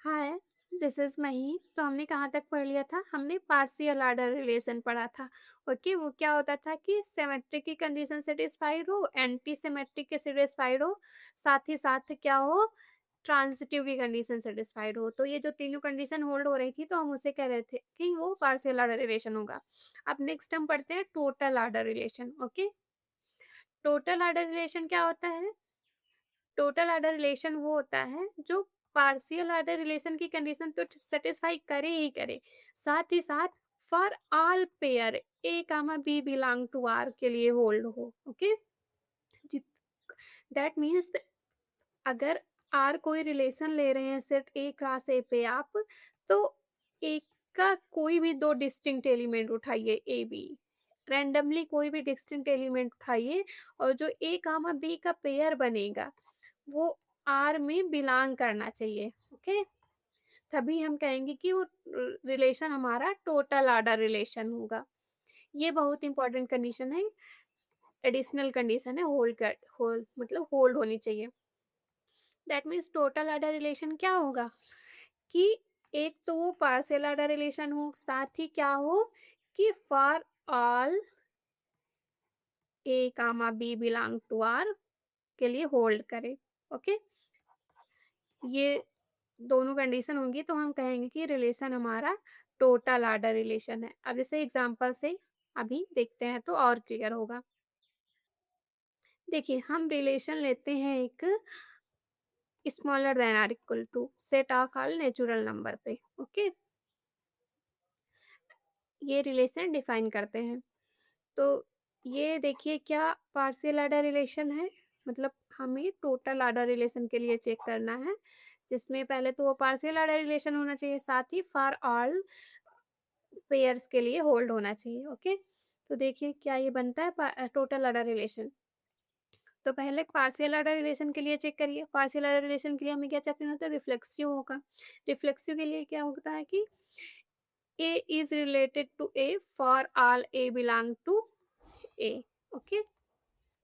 Hi, this is मही। तो हमने कहाँ तक पढ़ लिया था? हमने पार्शियल आर्डर रिलेशन पढ़ा था। ओके, वो क्या होता था कि सिमेट्रिक की कंडीशन सेटिस्फाइड हो, एंटी सिमेट्रिक के सेटिस्फाइड हो, साथ ही साथ क्या हो, ट्रांजिटिव की कंडीशन सेटिस्फाइड हो। तो ये जो तीनों कंडीशन होल्ड हो रही थी तो हम उसे कह रहे थे कि वो पार्शियल आर्डर रिलेशन होगा। अब नेक्स्ट हम पढ़ते हैं total order relation. Okay, total order relation क्या होता है? टोटल आर्डर रिलेशन वो होता है जो पार्शियल आर्डर रिलेशन की कंडीशन तो सेटिस्फाई करे ही करे, साथ ही साथ for all pair A comma B belong to R के लिए होल्ड हो। ओके, दैट मीन्स अगर आर कोई रिलेशन ले रहे हैं सेट ए क्लास ए पे आप, तो ए का कोई भी दो डिस्टिंक्ट एलिमेंट उठाइए, ए बी रैंडमली कोई भी डिस्टिंक्ट एलिमेंट उठाइए, और जो ए कामा बी का पेयर बनेगा वो आर में बिलोंग करना चाहिए। ओके, तभी हम कहेंगे कि वो रिलेशन हमारा टोटल आर्डर रिलेशन होगा। ये बहुत इंपॉर्टेंट कंडीशन है, एडिशनल कंडीशन है, होल्ड मतलब होल्ड होनी चाहिए। That means total order relation क्या होगा कि एक तो वो पार्शियल आर्डर रिलेशन हो, साथ ही क्या हो कि for all A comma B belong to R के लिए होल्ड करे। ओके, ये दोनों कंडीशन होंगी तो हम कहेंगे कि रिलेशन हमारा टोटल आर्डर रिलेशन है। अब इसे एग्जांपल से अभी देखते हैं तो और क्लियर होगा। देखिए, हम रिलेशन लेते हैं एक smaller than or equal to set of all natural number पे। ओके, ये रिलेशन डिफाइन करते हैं। तो ये देखिए क्या पार्शियल आर्डर रिलेशन है, मतलब हमें टोटल आर्डर रिलेशन के लिए चेक करना है, जिसमें पहले तो वो पार्शियल आर्डर रिलेशन होना चाहिए, साथ ही फॉर ऑल पेयर्स के लिए होल्ड होना चाहिए। ओके, तो देखिए क्या ये बनता है टोटल आर्डर रिलेशन। तो पहले पार्शियल आर्डर रिलेशन के लिए चेक करिए। पार्शियल आर्डर रिलेशन के लिए हमें क्या चेक करना होता है? रिफ्लेक्सिव होगा। रिफ्लेक्सिव के लिए क्या होता है कि A is related to A for all A belong to A. Okay,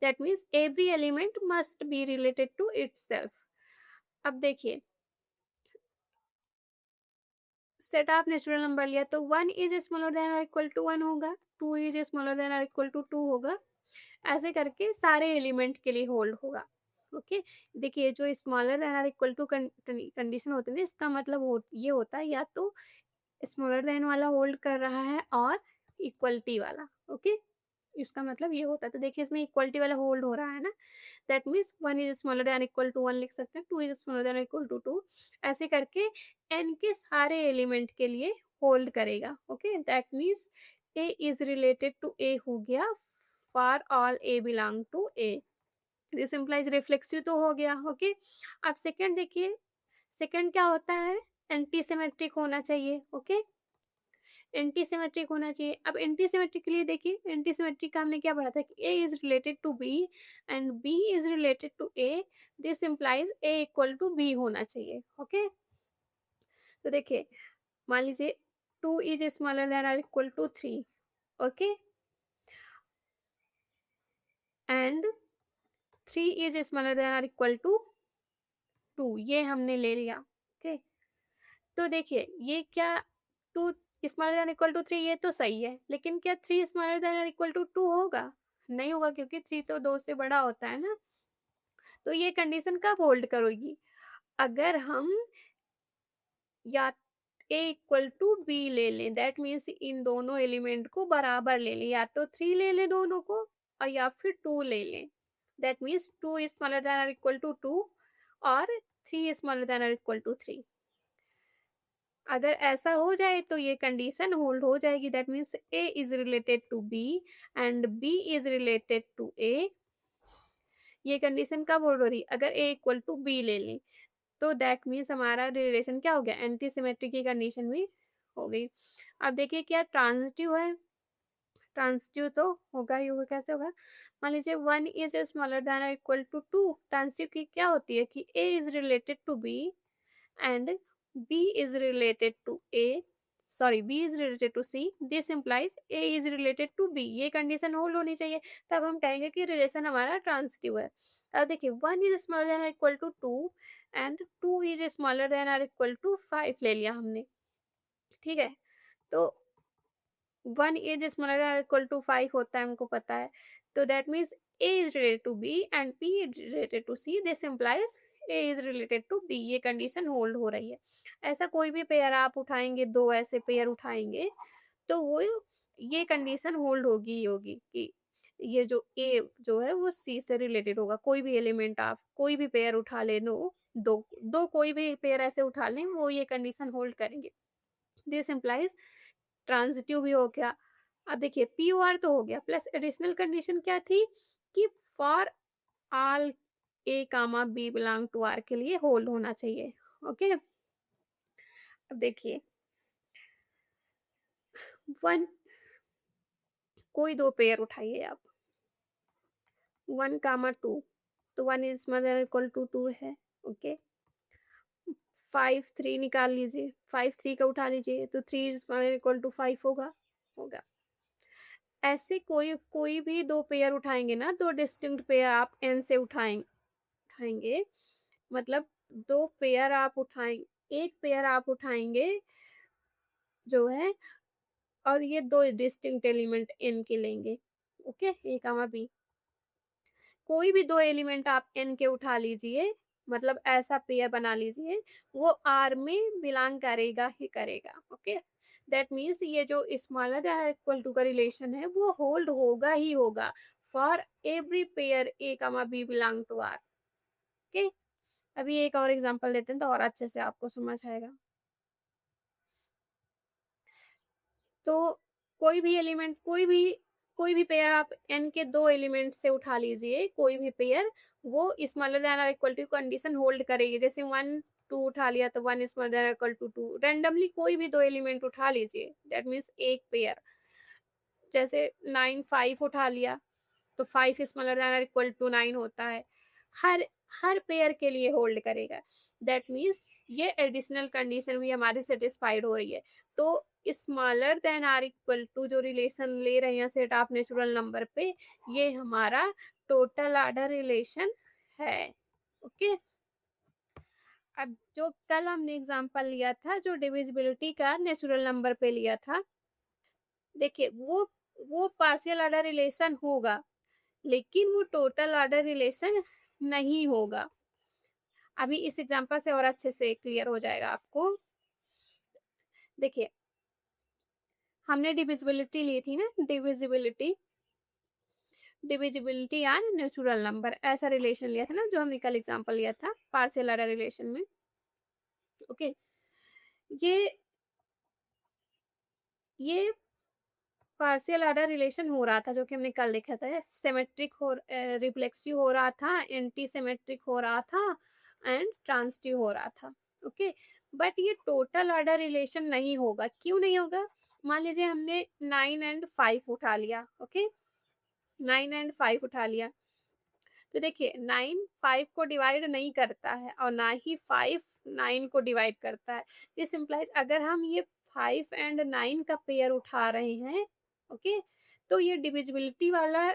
that means every element must be related to itself. अब देखिए, सेट ऑफ नेचुरल नंबर लिया तो 1 इज स्मॉलर देन और इक्वल टू 1 होगा, 2 इज स्मॉलर देन और equal to 2 होगा, ऐसे करके सारे एलिमेंट के लिए होल्ड होगा। ओके, देखिए जो स्मॉलर देन और इक्वल टू कंडीशन होती है इसका मतलब ये होता है या तो स्मॉलर देन वाला होल्ड कर रहा है और इक्वलिटी वाला। ओके, इसका मतलब ये होता है। तो देखिए इसमें इक्वलिटी वाला होल्ड हो रहा है ना, that means 1 is smaller than equal to 1 लिख सकते हैं, 2 is smaller than equal to 2, ऐसे करके n के सारे एलिमेंट के लिए होल्ड करेगा। Okay, that means a is related to a हो गया for all a belong to a। This implies reflexive तो हो गया। ओके, अब सेकंड देखिए, सेकंड क्या होता है? एंटी सिमेट्रिक होना चाहिए। ओके, एंटी सिमेट्रिक होना चाहिए। अब एंटी सिमेट्रिक के लिए देखिए, एंटी सिमेट्रिक का हमने क्या पढ़ा था कि A is related to B and B is related to A, this implies A equal to B होना चाहिए। ओके, तो देखिए मान लीजिए 2 इज स्मॉलर देन और equal to 3। Okay, and 3 is smaller than और इक्वल टू 2, ये हमने ले लिया। ओके, तो देखिए ये क्या, 2 स्मॉलर देन इक्वल टू 3 ये तो सही है, लेकिन क्या 3 स्मॉलर देन इक्वल टू 2 होगा? नहीं होगा, क्योंकि 3 तो 2 से बड़ा होता है ना। तो ये कंडीशन कब होल्ड करोगी? अगर हम या ए इक्वल टू बी ले लें, दैट मीन्स इन दोनों एलिमेंट को बराबर ले लें, या तो 3 ले लें दोनों को और या फिर 2 ले लें, that means 2 is smaller than और इक्वल टू 2 और 3 इज स्मॉलर देन और इक्वल टू 3। अगर ऐसा हो जाए तो ये कंडीशन होल्ड हो जाएगी, that means A is related to B and B is related to A. ये कंडीशन कब होल्ड हो रही? अगर ए इक्वल टू बी ले लें, तो दैट मीन्स हमारा रिलेशन क्या हो गया? एंटी सिमेट्री की कंडीशन भी हो गई। अब देखिए क्या ट्रांजिटिव है? ट्रांजिटिव तो होगा ही होगा, कैसे होगा? मान लीजिए 1 इज स्मॉलर देन और इक्वल टू 2, ट्रांजिटिव की क्या होती है कि A is related to B and B is related to A, sorry B is related to C, this implies A is related to B, ये कंडीशन होल्ड होनी चाहिए, तब हम कहेंगे कि रिलेशन हमारा ट्रांसिटिव है। अब देखिए 1 इज स्मॉलर देन और equal to 2 and 2 is smaller than और इक्वल टू 5 ले लिया हमने, ठीक है। तो 1 इज स्मॉलर देन और इक्वल टू 5 होता है, हमको पता है। तो that means A is related to B and B is related to C, this implies A is related to B, ये कंडीशन होल्ड हो रही है। ऐसा कोई भी पेयर आप उठाएंगे, दो ऐसे पेयर उठाएंगे, तो वो ये कंडीशन होल्ड होगी ही होगी कि ये जो ए जो है वो सी से रिलेटेड होगा। कोई भी एलिमेंट आप कोई भी पेयर उठा ले, दो दो दो कोई भी पेयर ऐसे उठा लें, वो ये कंडीशन होल्ड करेंगे। दिस इम्प्लाइज ट्रांजिटिव भी हो गया। अब देखिए पी ओ आर तो हो गया, प्लस एडिशनल कंडीशन क्या थी कि for all A comma B belong to R के लिए होल्ड होना चाहिए। ओके, अब देखिए वन कोई दो पेयर उठाइए आप, 1 कामा 2, तो 1 इज इक्वल टू 2 है। ओके, 5 3 निकाल लीजिए, 5 3 का उठा लीजिए, तो 3 इज इक्वल टू 5 होगा, होगा। ऐसे कोई कोई भी दो पेयर उठाएंगे ना, दो डिस्टिंक्ट पेयर आप एन से उठाएंगे, मतलब दो पेयर आप उठाएंगे, एक पेयर आप उठाएंगे जो है, और ये दो डिस्टिंक्ट एलिमेंट एन के लेंगे। ओके, ए कामा बी, कोई भी दो एलिमेंट आप एन के उठा लीजिए, मतलब ऐसा पेयर बना लीजिए, वो आर में बिलोंग करेगा ही करेगा। ओके, दैट मीन्स ये जो स्मॉलर देन इक्वल टू का रिलेशन है वो होल्ड होगा ही होगा for every pair A comma B belong to R. Okay, अभी एक और एग्जांपल लेते हैं तो और अच्छे से आपको समझ आएगा। तो कोई भी पेयर आप n के दो एलिमेंट से उठा लीजिए, कोई भी पेयर, वो स्मॉलर देन और इक्वल टू कंडीशन होल्ड करेगी। जैसे 1 2 उठा लिया तो 1 इज स्मॉलर देन और इक्वल टू 2, रेंडमली कोई भी दो एलिमेंट उठा लीजिए, दैट मीन्स एक पेयर। जैसे 9 5 उठा लिया तो 5 इज स्मॉलर देन और इक्वल टू 9 होता है। हर हर पेयर के लिए होल्ड करेगा, दैट मीन्स ये एडिशनल कंडीशन भी हमारी सेटिस्फाइड हो रही है। तो smaller than or equal to जो रिलेशन ले रहे हैं सेट ऑफ नेचुरल नंबर पे, ये हमारा टोटल ऑर्डर रिलेशन है। ओके, अब जो कल हमने एग्जांपल लिया था जो डिविजिबिलिटी का नेचुरल नंबर पे लिया था, देखिए वो पार्शियल ऑर्डर रिलेशन होगा, लेकिन वो टोटल ऑर्डर रिलेशन नहीं होगा। अभी इस एग्जांपल से और अच्छे से क्लियर हो जाएगा आपको। देखिए हमने डिविजिबिलिटी ली थी ना, डिविजिबिलिटी ऑन नेचुरल नंबर, ऐसा रिलेशन लिया था ना जो हमने कल एग्जांपल लिया था पार्शियल ऑर्डर रिलेशन में। ओके, ये ये पार्शियल ऑर्डर रिलेशन हो रहा था जो कि हमने कल देखा था, सिमेट्रिक हो रिफ्लेक्सिव हो रहा था, एंटी सिमेट्रिक हो रहा था एंड ट्रांसिटिव हो रहा था। ओके, बट ये टोटल ऑर्डर रिलेशन नहीं होगा। क्यों नहीं होगा? मान लीजिए हमने 9 एंड 5 उठा लिया। ओके, 9 एंड 5 उठा लिया, तो देखिए 9 5 को डिवाइड नहीं करता है और ना ही 5 9 को डिवाइड करता है। दिस इम्प्लाइज अगर हम ये 5 एंड 9 का पेयर उठा रहे हैं, ओके, तो ये डिविजिबिलिटी वाला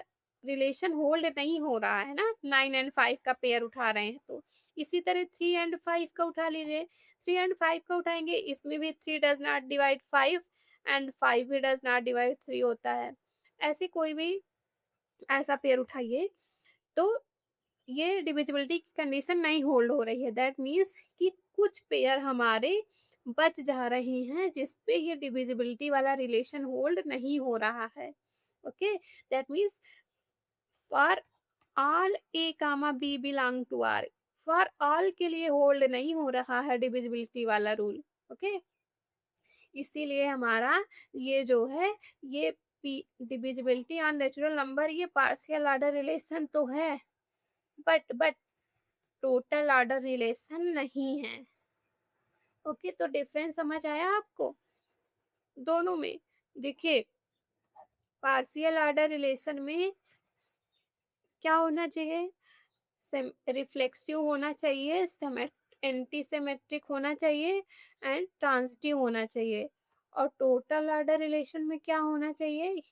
रिलेशन होल्ड नहीं हो रहा है ना, 9 एंड 5 का पेयर उठा रहे हैं तो। इसी तरह 3 एंड 5 का उठा लीजिए, 3 एंड 5 का उठाएंगे, इसमें भी 3 डज नॉट डिवाइड 5 एंड 5 भी डज नॉट डिवाइड 3 होता है। ऐसे कोई भी ऐसा पेयर उठाइए, तो ये डिविजिबिलिटी की कंडीशन नहीं होल्ड हो रही है। दैट मीन्स कि कुछ पेयर हमारे बच जा रहे हैं जिसपे ये डिविजिबिलिटी वाला रिलेशन होल्ड नहीं हो रहा है। Okay, that means for all A comma B belong to R, for all के लिए होल्ड नहीं हो रहा है डिविजिबिलिटी वाला रूल। ओके, इसीलिए हमारा ये जो है ये डिविजिबिलिटी ऑन नेचुरल नंबर ये पार्शियल ऑर्डर रिलेशन तो है, बट टोटल ऑर्डर रिलेशन नहीं है। ओके, तो डिफरेंस समझ आया आपको दोनों में? देखिए पार्शियल ऑर्डर रिलेशन में क्या होना चाहिए, रिफ्लेक्सिव होना चाहिए, एंटी सिमेट्रिक होना चाहिए एंड ट्रांसिटिव होना चाहिए। और टोटल ऑर्डर रिलेशन में क्या होना चाहिए,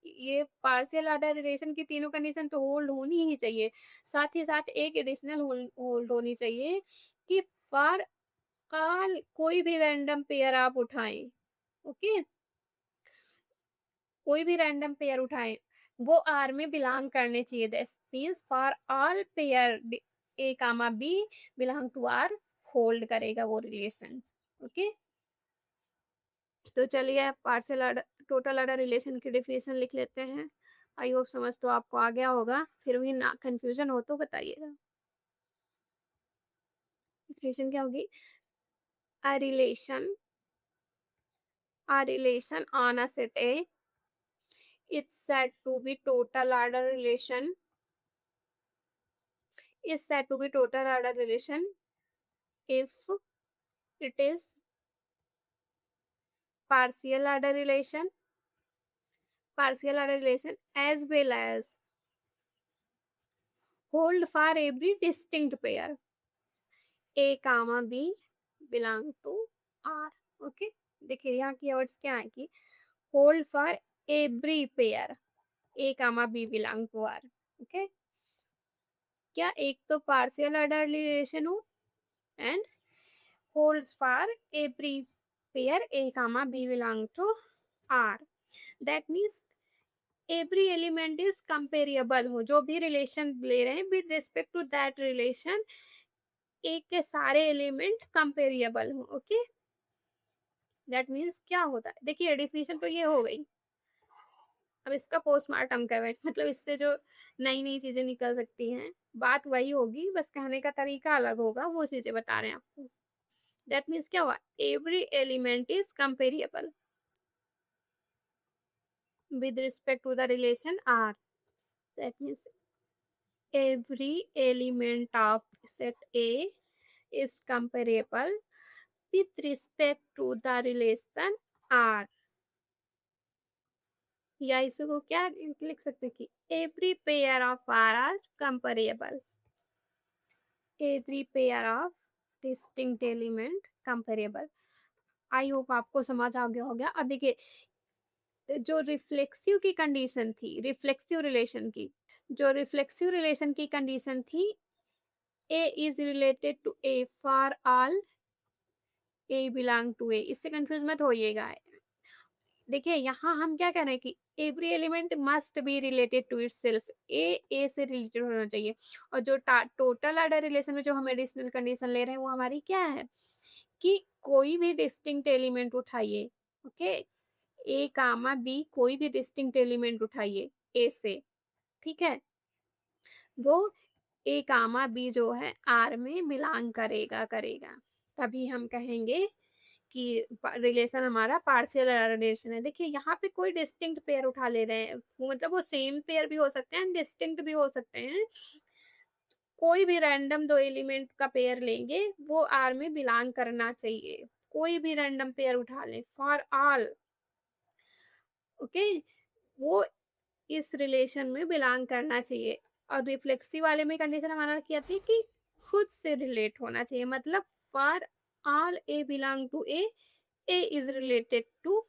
ये पार्शियल ऑर्डर रिलेशन की तीनों कंडीशन तो होल्ड होनी ही चाहिए। साथ ही साथ एक एडिशनल होल्ड होनी चाहिए कि फॉर ऑल कोई भी रैंडम पेयर आप उठाएं, ओके, कोई भी रैंडम पेयर उठाएं वो आर में बिलोंग करने चाहिए। That means for all pair A comma B belong to R, hold करेगा वो रिलेशन, ओके। तो चलिए partial order total order relation की डेफिनेशन लिख लेते हैं। आई होप समझ तो आपको आ गया होगा, फिर भी ना कंफ्यूजन हो तो बताइएगा। डेफिनेशन क्या होगी, a relation a relation on a set A, it's said to be total order relation, is said to be total order relation if it is partial order relation, partial order relation as well as hold for every distinct pair a comma b belong to r, okay। देखिए यहाँ की words क्या है कि hold for every pair A comma B belong to R, okay. क्या एक तो partial order relation हो and holds for every pair a comma b belong to R, that means every element is comparable हो, जो भी relation ले रहे हैं with respect to that relation एक के सारे एलिमेंट कंपेरिएबल हो, ओके। दैट मीन्स क्या होता है, देखिए डेफिनेशन तो ये हो गई, अब इसका पोस्टमार्टम कर रहे हैं, मतलब इससे जो नई नई चीजें निकल सकती हैं, बात वही होगी, बस कहने का तरीका अलग होगा, वो चीजें बता रहे हैं आपको। दैट मीन्स क्या हुआ, every element is comparable with respect to the relation R. That means every element of set A is comparable with respect to the relation R. या इसको क्या लिख सकते हैं कि every pair of R are comparable. Every pair of distinct element comparable. I hope आपको समझ आ गया हो गया। अब देखिए जो रिफ्लेक्सिव की कंडीशन थी, रिफ्लेक्सिव रिलेशन की, जो रिफ्लेक्सिव रिलेशन की कंडीशन थी A is related to A for all A belong to A, इससे कंफ्यूज मत होइएगा। देखिए यहाँ हम क्या कह रहे हैं कि every element must be related to itself, A से रिलेटेड होना चाहिए। और जो टोटल ऑर्डर रिलेशन में जो हम एडिशनल कंडीशन ले रहे हैं वो हमारी क्या है कि कोई भी डिस्टिंक्ट एलिमेंट उठाइए, ओके, ए कामा बी कोई भी डिस्टिंक्ट एलिमेंट उठाइए ए से, ठीक है, वो ए कामा बी जो है आर में बिलोंग करेगा, तभी हम कहेंगे कि रिलेशन हमारा पार्शियल रिलेशन है। देखिए यहाँ पे कोई डिस्टिंक्ट पेयर उठा ले रहे हैं, मतलब वो सेम पेयर भी हो सकते हैं, डिस्टिंक्ट भी हो सकते हैं। कोई भी रैंडम दो एलिमेंट का पेयर लेंगे वो आर में बिलोंग करना चाहिए, कोई भी रैंडम पेयर उठा लें फॉर ऑल, ओके, वो इस रिलेशन में बिलोंग करना चाहिए। और रिफ्लेक्सिव वाले में कंडीशन हमारा क्या थी कि खुद से रिलेट होना चाहिए, मतलब for all A belong to A is related to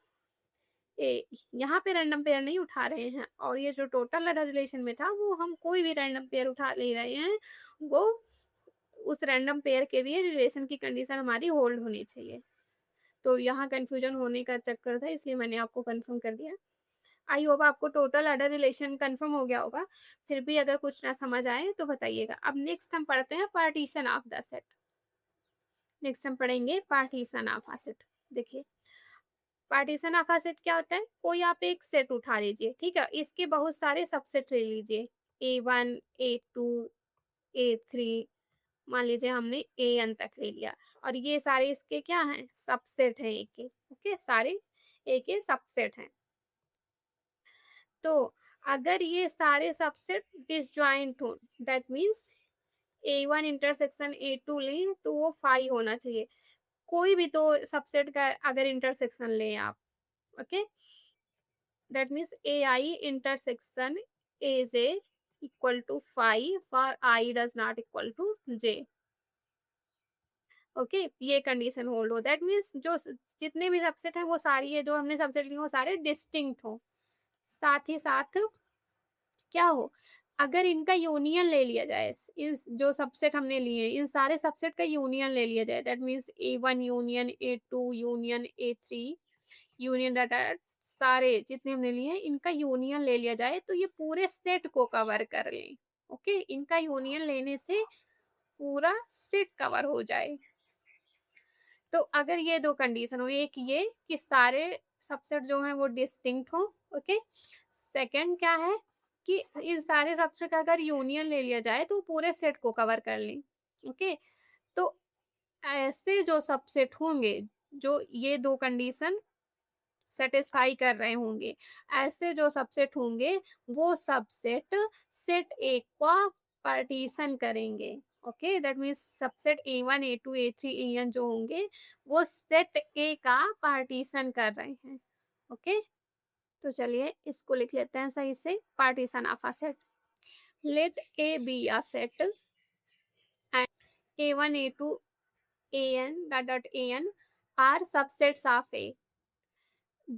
A. यहाँ पे रैंडम पेयर नहीं उठा रहे हैं, और ये जो टोटल ऑर्डर रिलेशन में था वो हम कोई भी रैंडम पेयर उठा ले रहे हैं, वो उस रैंडम पेयर के लिए रिलेशन की कंडीशन हमारी होल्ड होनी चाहिए। तो यहाँ कंफ्यूजन होने का चक्कर था, इसलिए मैंने आपको कंफर्म कर दिया। आई होप आपको टोटल ऑर्डर रिलेशन कंफर्म हो गया होगा, फिर भी अगर कुछ ना समझ आए तो बताइएगा। अब नेक्स्ट हम पढ़ते हैं partition of the set. Next हम पढ़ेंगे पार्टीशन ऑफ अ सेट। देखिए पार्टीशन ऑफ अ सेट क्या होता है, कोई आप एक सेट उठा लीजिए, ठीक है, इसके बहुत सारे सबसेट ले लीजिए, A1 A2 A3, मान लीजिए हमने AN तक ले लिया, और ये सारे इसके क्या हैं, सबसेट हैं ए के, ओके, सारे ए के सबसेट हैं। तो अगर ये सारे सबसेट डिसजॉइंट हो, that means A1 intersection A2 लें तो वो फाई होना चाहिए, कोई भी तो सबसेट का अगर इंटरसेक्शन लें आप, okay, that means AI intersection AJ equal to phi for I does not equal to J। Okay, ये कंडीशन होल्ड हो, दैट मीन्स जो जितने भी सबसेट हैं वो सारी ये जो हमने सबसेट लिए वो सारे डिस्टिंक्ट हो। साथ ही साथ क्या हो, अगर इनका यूनियन ले लिया जाए, इन जो सबसेट हमने लिए इन सारे सबसेट का यूनियन ले लिया जाए, that means A1 union A2 union A3 union data, सारे जितने हमने लिए हैं इनका यूनियन ले लिया जाए तो ये पूरे सेट को कवर कर लें। ओके, इनका यूनियन लेने से पूरा सेट कवर हो जाए। तो अगर ये दो कंडीशन हो, एक ये कि सारे सबसेट जो हैं वो डिस्टिंक्ट हो, ओके, सेकंड क्या है कि इन सारे सबसेट का अगर यूनियन ले लिया जाए तो पूरे सेट को कवर कर लें। ओके, तो ऐसे जो सबसेट होंगे जो ये दो कंडीशन सेटिस्फाई कर रहे होंगे, ऐसे जो सबसेट होंगे वो सबसेट सेट ए का पार्टीशन करेंगे। Okay, that means subset A1 A2 A3 AN जो होंगे वो सेट ए का पार्टीशन कर रहे हैं। ओके, तो चलिए इसको लिख लेते हैं सही से, partition of a set. Let A be a set and A1 A2 AN dot dot AN are subsets of A,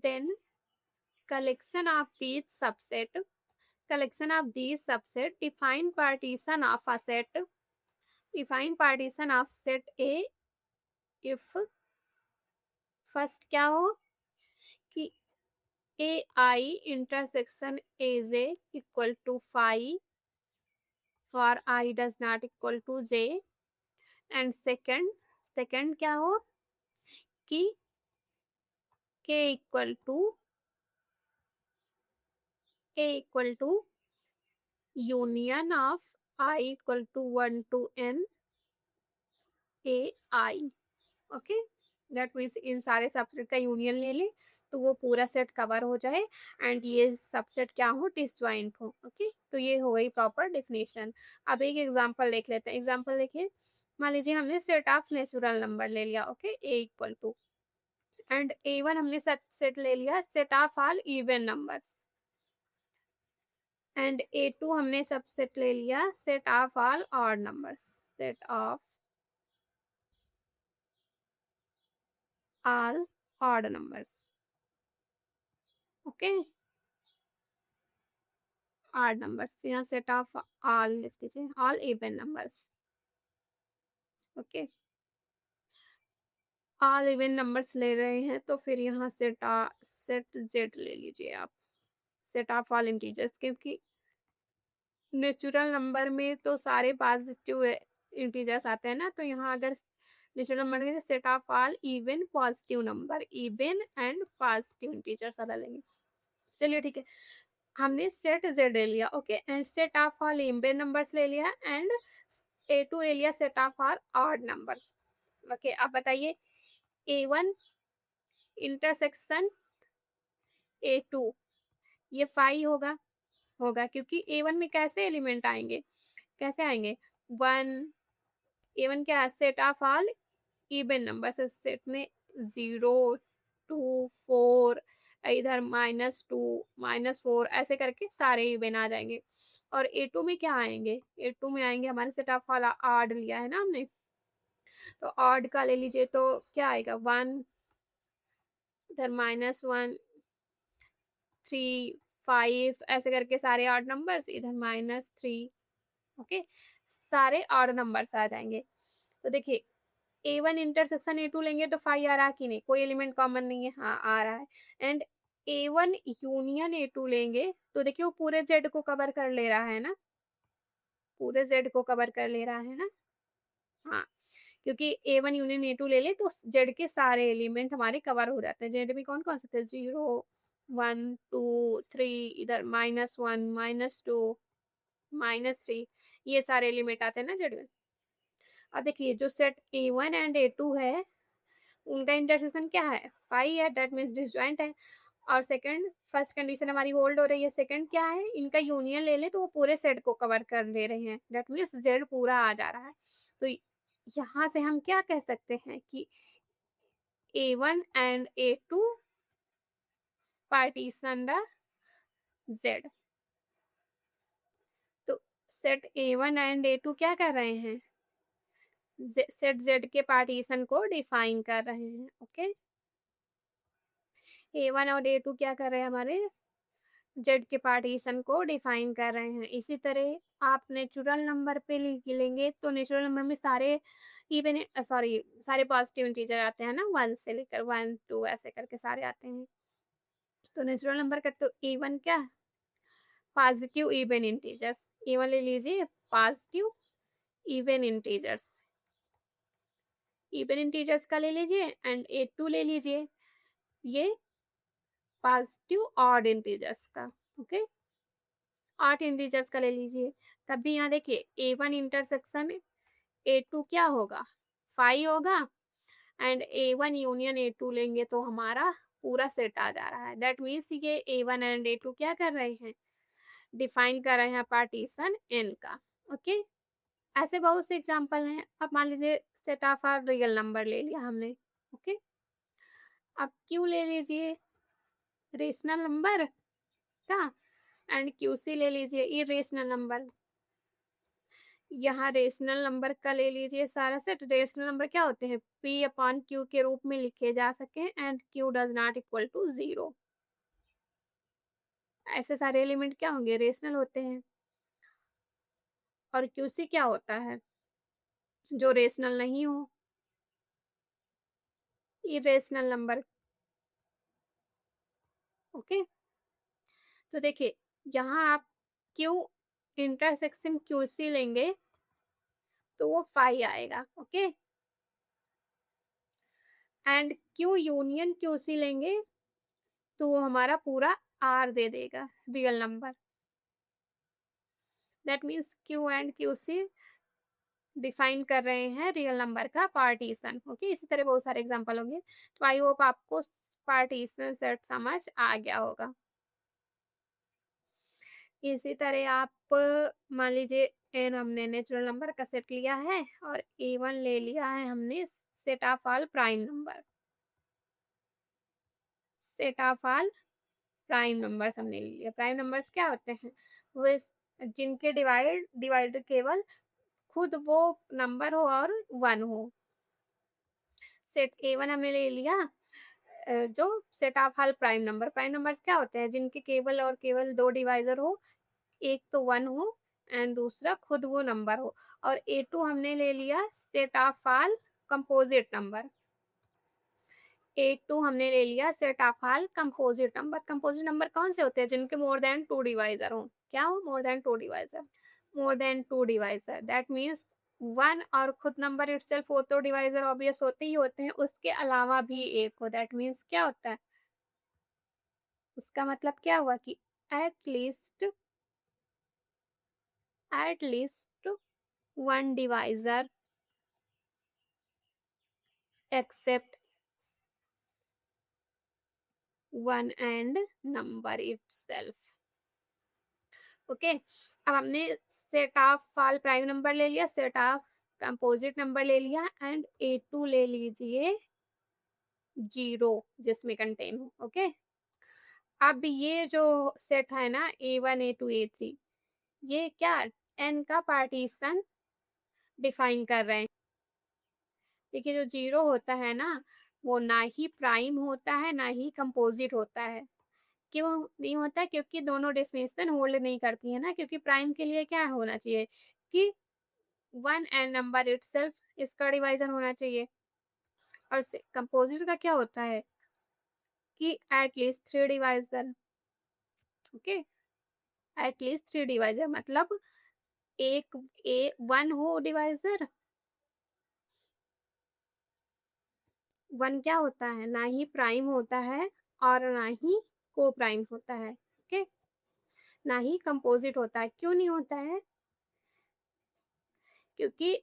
then collection of these subset define partition of set A if first क्या हो कि A I intersection A J equal to five for I does not equal to J, and second क्या हो कि K equal to union of I equal to 1 to n A I. Okay, that means इन सारे subset का union ले ले तो वो पूरा सेट कवर हो जाए एंड ये सबसेट क्या हो, डिसजॉइंट हो। ओके, तो ये हो गई प्रॉपर डेफिनेशन। अब एक एग्जांपल देख लेते हैं। एग्जांपल देखिए, मान लीजिए हमने सेट ऑफ नेचुरल नंबर ले लिया, okay, A equal to, and A1 हमने सेट ले लिया set of all even numbers, and A2 हमने सबसेट ले लिया set of all odd numbers, set of all odd numbers. Okay, odd numbers, यहाँ set of all लिख दीजिए, all even numbers. Okay, all even numbers ले रहे हैं तो फिर यहाँ सेट जेड ले लीजिए आप, सेट ऑफ ऑल इंटीजर्स, क्योंकि नेचुरल नंबर में तो सारे पॉजिटिव इंटीजर्स आते हैं ना, तो यहाँ अगर नेचुरल नंबर में set of all even positive number, even and positive integers वाला लेंगे। चलिए ठीक है, हमने सेट जेड ले लिया, okay, and set of all even numbers ले लिया, एंड A2 ले लिया set of all odd numbers. Okay, अब बताइए A1 इंटरसेक्शन A2 ये 5 होगा क्योंकि A1 में कैसे एलिमेंट आएंगे, कैसे आएंगे, 1, A1 क्या है, set of all even numbers, set में 0 2 4, इधर -2 -4 ऐसे करके सारे इवन आ जाएंगे। और A2 में क्या आएंगे, A2 में आएंगे हमारे सेट ऑफ ऑल ऑड लिया है ना हमने, तो ऑड का ले लीजिए तो क्या आएगा, 1, इधर -1 3 5 ऐसे करके सारे ऑड नंबर्स, इधर -3। ओके, सारे ऑड नंबर्स आ जाएंगे। तो देखिए A1 इंटरसेक्शन A2 लेंगे तो 5 आ रहा कि नहीं, कोई एलिमेंट कॉमन नहीं है, हाँ आ रहा है। एंड A1 यूनियन A2 लेंगे तो देखिए वो पूरे जेड को कवर कर ले रहा है ना, पूरे जेड को कवर कर ले रहा है ना, हाँ, क्योंकि A1 यूनियन A2 ले ले तो जेड के सारे एलिमेंट हमारे कवर हो जाते हैं। जेड में कौन कौन से थे, 0 1 2 3, इधर -1 -2 -3, ये सारे एलिमेंट आते हैं ना जेड में। अब देखिए जो सेट A1 एंड A2 है उनका इंटरसेक्शन क्या है, पाई है, दैट मीन्स डिसजॉइंट है। और सेकंड, फर्स्ट कंडीशन हमारी होल्ड हो रही है, सेकंड क्या है, इनका यूनियन ले ले तो वो पूरे सेट को कवर कर ले रहे हैं, दैट मीन्स जेड पूरा आ जा रहा है। तो यहाँ से हम क्या कह सकते हैं कि A1 and A2 partition the Z. तो सेट A1 एंड A2 क्या कर रहे हैं, सेट जेड के पार्टीशन को डिफाइन कर रहे हैं। ओके, A1 और A2 क्या कर रहे हैं हमारे, जेड के पार्टीशन को डिफाइन कर रहे हैं। इसी तरह आप नेचुरल नंबर पे लिख लेंगे तो नेचुरल नंबर में सारे इवन सॉरी सारे पॉजिटिव इंटीजर आते हैं ना, 1 से लेकर 1 2 ऐसे करके सारे आते हैं। तो नेचुरल नंबर का तो A1 क्या, पॉजिटिव इवन इंटीजर्स, A1 ले लीजिए positive even integers, even integers का ले लीजिए, एंड A2 ले लीजिए ये पॉजिटिव ऑड इंटीजर्स का। ओके, ऑड इंटीजर्स का ले लीजिए। तब भी यहाँ देखिए A1 इंटरसेक्शन A2 क्या होगा, 5 होगा, एंड A1 यूनियन A2 लेंगे तो हमारा पूरा सेट आ जा रहा है। दैट मीन्स ये A1 एंड A2 क्या कर रहे हैं, डिफाइन कर रहे हैं पार्टीशन n का। ओके, ऐसे बहुत से एग्जांपल हैं। अब मान लीजिए set of R real number ले लिया हमने। ओके, अब क्यू ले लीजिए रेशनल नंबर का, एंड क्यूसी ले लीजिए इरेशनल नंबर। यहाँ रेशनल नंबर का ले लीजिए सारा सेट। रेशनल नंबर क्या होते हैं, p अपॉन क्यू के रूप में लिखे जा सके, and q does not equal to 0। ऐसे सारे एलिमेंट क्या होंगे, रेशनल होते हैं। और क्यूसी क्या होता है, जो रेशनल नहीं हो, इरेशनल नंबर। ओके, तो देखिए यहाँ आप क्यू इंटरसेक्शन क्यूसी लेंगे तो वो 5 आएगा। Okay, and Q union QC लेंगे तो वो हमारा पूरा आर दे देगा, real number. That means Q and Q C define कर रहे हैं रियल नंबर का पार्टीशन। ओके, इसी तरह बहुत सारे एग्जांपल होंगे। तो आई होप आपको पार्टीशन सेट समझ आ गया होगा। इसी तरह आप मान लीजिए एन हमने नेचुरल नंबर का सेट लिया है और A1 ले लिया है हमने set of all prime number, set of all prime numbers हमने ले लिया। प्राइम नंबर्स क्या होते हैं, वो जिनके डिवाइड केवल खुद वो नंबर हो और 1 हो। सेट A1 हमने ले लिया, जो set of all prime number. Prime numbers क्या होते हैं, जिनके केवल और केवल 2 डिवाइजर हो, एक तो 1 हो एंड दूसरा खुद वो नंबर हो। और A2 हमने ले लिया set of all composite number, A2 हमने ले लिया set of all composite number. Composite number कौन से होते हैं, जिनके मोर देन 2 डिवाइजर हो। क्या हो, more than 2 divisor, more than 2 divisor. That means 1 और खुद नंबर इटसेल्फ वो तो डिवाइजर ऑब्वियस होते ही होते हैं, उसके अलावा भी एक हो। दैट मीन्स क्या होता है, उसका मतलब क्या हुआ कि at least 1 divisor except 1 and number itself. Okay, अब हमने set of all prime number ले लिया, सेट ऑफ कंपोजिट नंबर ले लिया, एंड A2 ले लीजिए 0 जिसमें कंटेन हो। ओके, अब ये जो सेट है ना A1 A2 A3, ये क्या n का पार्टीशन डिफाइन कर रहे हैं। देखिए जो 0 होता है ना, वो ना ही प्राइम होता है ना ही कंपोजिट होता है। क्यों नहीं होता, क्योंकि दोनों डेफिनेशन होल्ड नहीं करती है ना। क्योंकि प्राइम के लिए क्या होना चाहिए कि 1 एंड नंबर इटसेल्फ इसका डिवाइजर होना चाहिए। और कंपोजिट का क्या होता है कि at least 3 divisor. Okay, at least 3 divisor मतलब एक 1 हो डिवाइजर। 1 क्या होता है, ना ही प्राइम होता है और ना ही को प्राइम होता है। ओके, ना ही कंपोजिट होता है। क्यों नहीं होता है, क्योंकि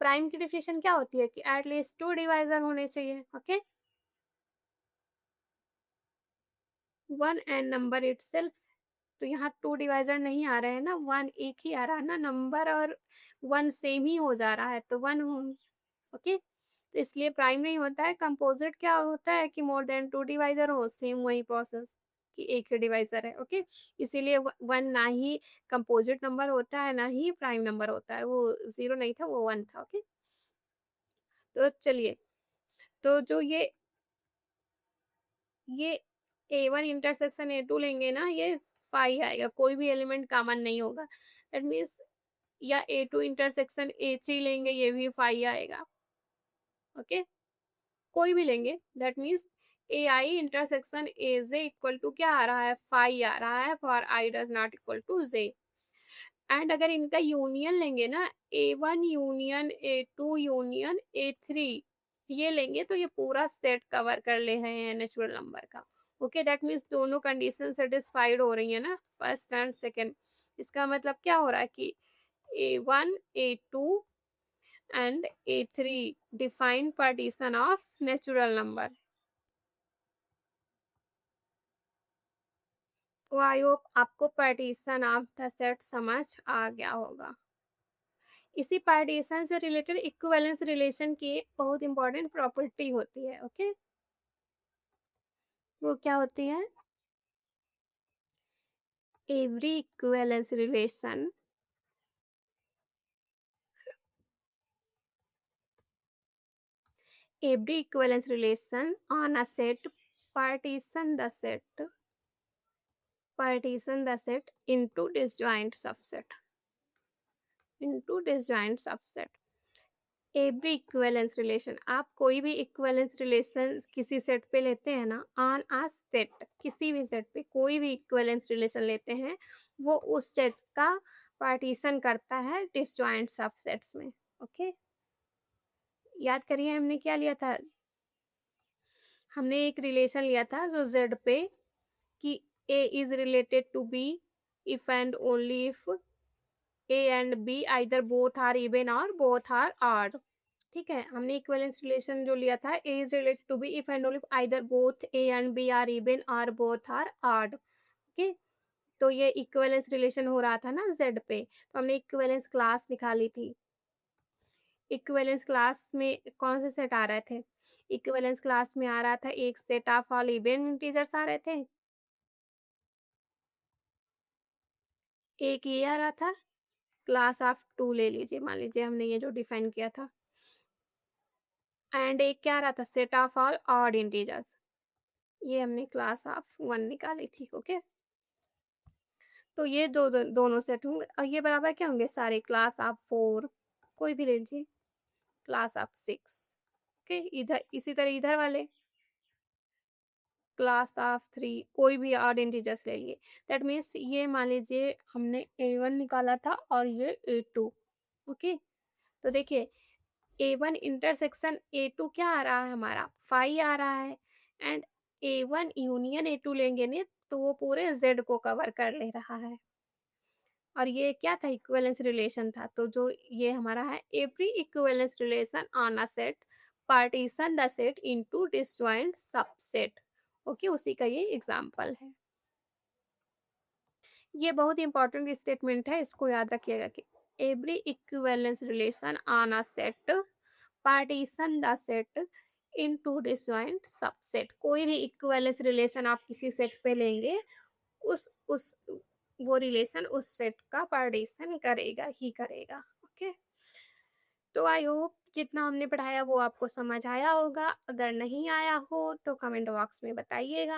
प्राइम की डेफिनेशन क्या होती है कि एटलीस्ट 2 डिवाइजर होने चाहिए। ओके, 1 एंड नंबर इटसेल्फ, तो यहाँ 2 डिवाइजर नहीं आ रहे हैं ना, 1 एक ही आ रहा है ना, नंबर और 1 सेम ही हो जा रहा है तो 1 हो। ओके, तो इसलिए प्राइम नहीं होता है। कंपोजिट क्या होता है कि मोर देन 2 डिवाइजर हो, सेम वही प्रोसेस कि एक ही डिवाइजर है। ओके, इसीलिए 1 ना ही कंपोजिट नंबर होता है ना ही प्राइम नंबर होता है, वो 0 नहीं था, वो 1 था। ओके, तो चलिए, तो जो ये A1 इंटरसेक्शन A2 लेंगे ना, ये 5 आएगा, कोई भी एलिमेंट कॉमन नहीं होगा। दैट मीन्स या A2 इंटरसेक्शन A3 लेंगे, ये भी 5 आएगा, ओके? कोई भी लेंगे, that means AI intersection AJ equal to क्या आ रहा है? 5 आ रहा है for I does not equal to J। And अगर इनका यूनियन लेंगे ना, A1 union A2 union A3, ये लेंगे तो ये पूरा सेट कवर कर ले रहे हैं नेचुरल नंबर का। ओके, दैट मीन्स दोनों कंडीशन सेटिस्फाइड हो रही है ना, फर्स्ट एंड सेकंड। इसका मतलब क्या हो रहा है कि A1 A2 and A3 define partition of natural number. तो आई होप आपको पार्टीशन ऑफ द सेट समझ आ गया होगा। इसी पार्टीशन से रिलेटेड इक्विवेलेंस रिलेशन की एक बहुत इंपॉर्टेंट प्रॉपर्टी होती है, ओके? वो क्या होती है? Every equivalence relation every equivalence relation on a set partition the set into disjoint subset। Every equivalence relation, आप कोई भी इक्विवेलेंस रिलेशन किसी सेट पे लेते हैं ना, ऑन आ सेट, किसी भी सेट पे कोई भी इक्विवेलेंस रिलेशन लेते हैं, वो उस सेट का पार्टीशन करता है डिसजॉइंट सबसेट्स में, ओके? याद करिए हमने क्या लिया था? हमने एक रिलेशन लिया था जो जेड पे, कि A is related to B if and only if A and B either both are even और बोथ आर ऑड। ठीक है, हमने इक्विवेलेंस रिलेशन जो लिया था, A is related to B if and only either both A and B are even और both are odd, okay? तो ये इक्विवेलेंस रिलेशन हो रहा था ना जेड पे, तो हमने इक्विवेलेंस क्लास निकाली थी। इक्विवेलेंस क्लास में कौन से सेट आ रहे थे? इक्विवेलेंस क्लास में आ रहा था एक set of all even integers आ रहे थे, एक ये आ रहा था, क्लास ऑफ 2 ले लीजिए, मान लीजिए हमने ये जो डिफाइन किया था, एंड एक क्या आ रहा था, set of all odd integers, ये हमने क्लास ऑफ 1 निकाली थी, ओके? तो ये दोनों सेट होंगे और ये बराबर क्या होंगे? सारे क्लास ऑफ 4, कोई भी ले लीजिए, क्लास ऑफ 6, ओके? इधर इसी तरह इधर वाले क्लास ऑफ 3, कोई भी ऑड इंटीजर्स ले लिए। दैट मीन्स ये मान लीजिए हमने A1 निकाला था और ये A2, ओके? तो देखिए A1 इंटरसेक्शन A2 क्या आ रहा है हमारा? 5 आ रहा है, एंड A1 यूनियन A2 लेंगे ने तो वो पूरे Z को कवर कर ले रहा है। और ये क्या था? इक्विवेलेंस रिलेशन था। तो जो ये हमारा है, every equivalence relation on a set partition the set into disjoint subset, okay? उसी का ये एग्जांपल है। ये बहुत इंपॉर्टेंट स्टेटमेंट है, इसको याद रखिएगा कि every equivalence relation on a set partition the set into disjoint subset. कोई भी इक्विवेलेंस रिलेशन आप किसी सेट पे लेंगे, उस वो रिलेशन उस सेट का पार्टीशन करेगा ही करेगा, ओके? तो आई होप जितना हमने पढ़ाया वो आपको समझ आया होगा। अगर नहीं आया हो तो कमेंट बॉक्स में बताइएगा।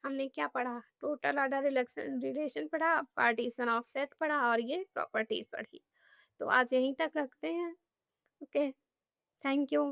हमने क्या पढ़ा? टोटल ऑर्डर रिलेशन रिलेशन पढ़ा, पार्टीशन ऑफ सेट पढ़ा और ये प्रॉपर्टीज पढ़ी। तो आज यहीं तक रखते हैं, ओके? Thank you.